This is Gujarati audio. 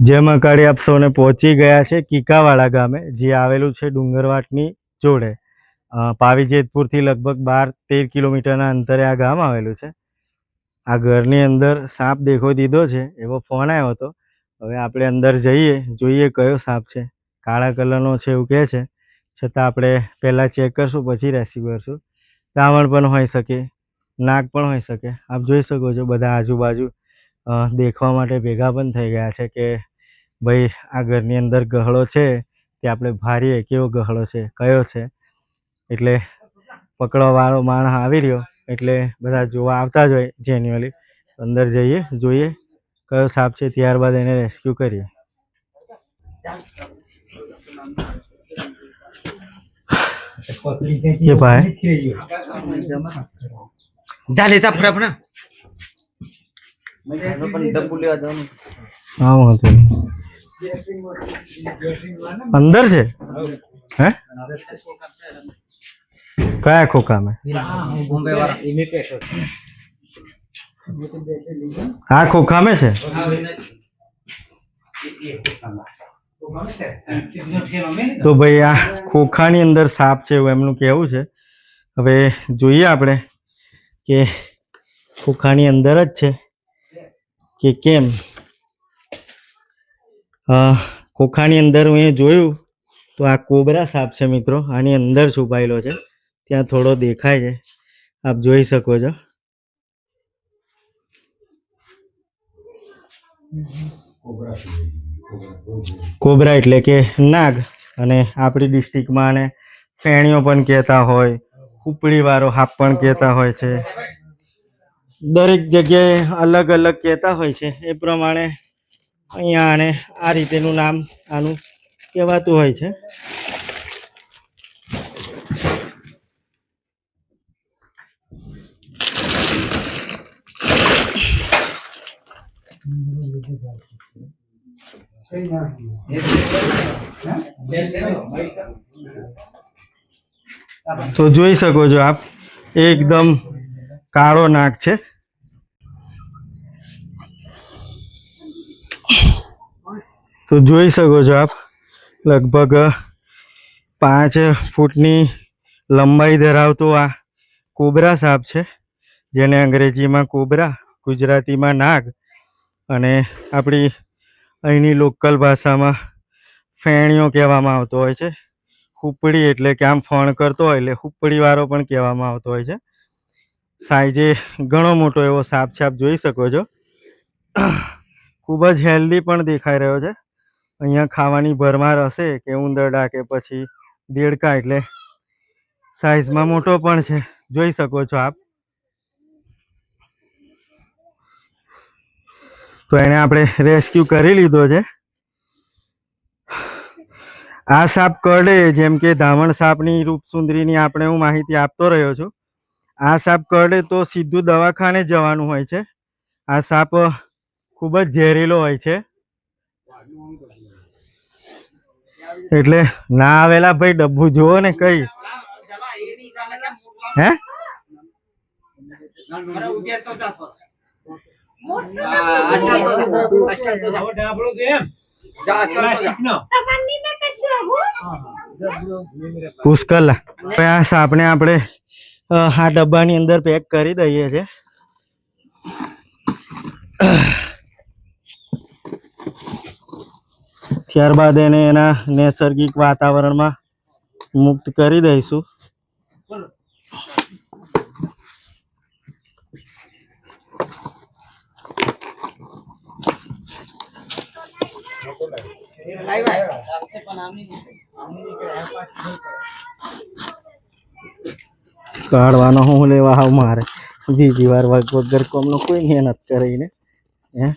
જેમાં કાળી આપ સૌને પહોંચી ગયા છે કીકાવાડા ગામે, જે આવેલું છે ડુંગરવાટની જોડે. પાવી જેતપુરથી લગભગ 12-13 કિલોમીટરના અંતરે આ ગામ આવેલું છે. આ ઘરની અંદર સાપ દેખો દીધો છે એવો ફોન આવ્યો હતો. હવે આપણે અંદર જઈએ, જોઈએ કયો સાપ છે. કાળા કલરનો છે એવું કહે છે, છતાં આપણે પહેલાં ચેક કરશું પછી રેસ્ક્યુ કરશું. રાવણ પણ હોઈ શકે, નાગ પણ હોઈ શકે. આપ જોઈ શકો છો બધા આજુબાજુ દેખવા માટે ભેગા પણ થઈ ગયા છે કે ભાઈ આ ઘરની અંદર ગહડો છે તે આપણે ભારીએ કેવો ગહડો છે, કયો છે. એટલે પકડવાવાળો માણસ આવી રહ્યો એટલે બધા જોવા આવતા જ હોય જેન્યુઅલી. અંદર જઈએ, જોઈએ કયો સાપ છે, ત્યારબાદ એને રેસ્ક્યુ કરીએ. કે ભાઈ જા લેતા ફરક ના પણ ડબ્બુ લેવા જવાનું. હા વાંધો નહીં. અંદર છે હે? કયા ખોખામાં? આ ખોખામાં છે. તો ભાઈ આ ખોખાની અંદર સાપ છે એવું એમનું કહેવું છે. હવે જોઈએ આપણે કે ખોખાની અંદર જ છે કે કેમ. ખોખાની અંદર મેં જોયું તો આ કોબરા સાપ છે મિત્રો. આની અંદર છુપાયેલો છે, ત્યાં થોડો દેખાય છે, આપ જોઈ શકો છો. કોબરા એટલે કે નાગ, અને આપણી ડિસ્ટ્રિક્ટમાં આને ફેણીઓ પણ કહેતા હોય, ઉપડી વાળો હાપ પણ કહેતા હોય છે. દરેક જગ્યાએ અલગ અલગ કહેતા હોય છે. એ પ્રમાણે અહીંયા આને આ રીતેનું નામ આનું કહેવાતું હોય છે. તો જોઈ શકો છો આપ, એકદમ કાળો નાગ છે. તો જોઈ શકો છો આપ, લગભગ 5 ફૂટની લંબાઈ ધરાવતો આ કોબરા સાપ છે, જેને અંગ્રેજીમાં કોબરા, ગુજરાતીમાં નાગ, અને આપણી અહીંની લોકલ ભાષામાં ફેણીઓ કહેવામાં આવતો હોય છે. હુપડી એટલે કે આમ ફણ કરતો હોય એટલે હુપડીવાળો પણ કહેવામાં આવતો હોય છે. સાઈઝે ઘણો મોટો એવો સાપ છે, આપ જોઈ શકો છો. ખૂબ જ હેલ્ધી પણ દેખાઈ રહ્યો છે. અહીંયા ખાવાની ભરમાર હશે કે ઉંદરડા કે પછી દેડકા, એટલે સાઈઝમાં મોટો પણ છે, જોઈ શકો છો આપ. તો એને આપણે રેસ્ક્યુ કરી લીધો છે. આ સાપ કરડે, જેમ કે ધામણ સાપની, રૂપસુંદરીની આપણે હું માહિતી આપતો રહ્યો છું. આ સાપ કરડે તો સીધું દવાખાને જવાનું હોય છે. આ સાપ ખૂબ જ ઝેરીલો હોય છે. એટલે ના આવેલા ભાઈ ડબ્બુ જુઓ ને કઈ હે. પુષ્કળ આ સાપને આપણે આ ડબ્બાની અંદર પેક કરી દઈએ છે. ત્યારબાદ એને એના નૈસર્ગિક વાતાવરણમાં મુક્ત કરી દઈશું. કાઢવાનો હું લેવા આવ મારે બીજી વાર વગર કોમનો કોઈ મહેનત કરીને હે.